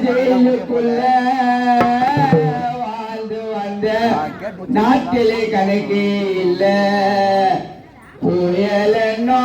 ஜெயிலுக்குள்ள வாழ்ந்து வந்த நாட்டிலே கணக்கே இல்ல புயலன்னா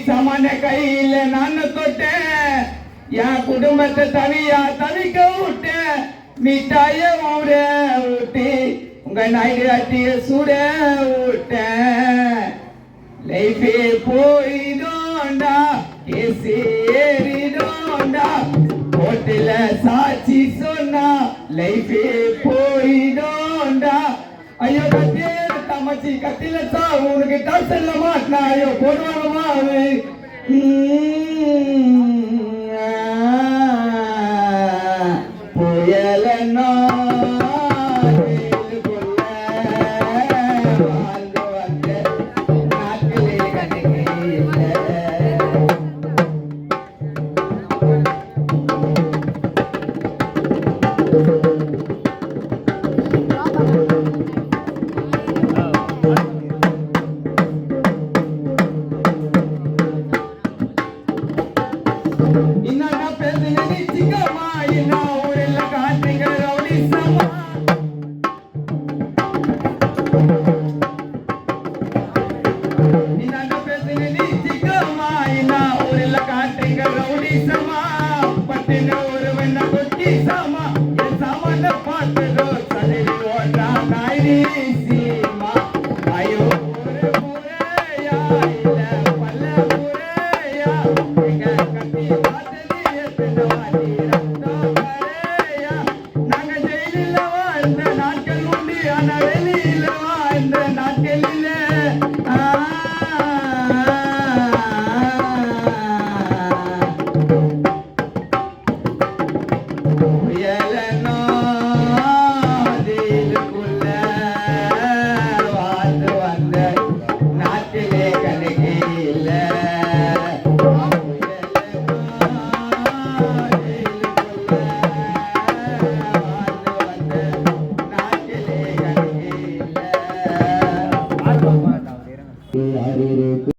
சமன கையில நான் தொட்டேன் என் குடும்பத்தை தவிக்க விட்டேன் மிட்டாய ஊட்டி உங்க நாய்காட்டிய சுட விட்டேன் லைஃபே போயிடோண்டா கேசேறிடோண்டா கோட்டில சாட்சி சொன்னா லைஃபே போயிடோண்டா ஐயோ கத்திய தமச்சி கத்தில சா உனக்கு டாக்டர் மாட்டினா ஐயோ போடுவாங்கம்மா புயலன்னா நாங்க ஜெயிலில் வாழ்ந்த நாட்கள் உண்டு ஆனா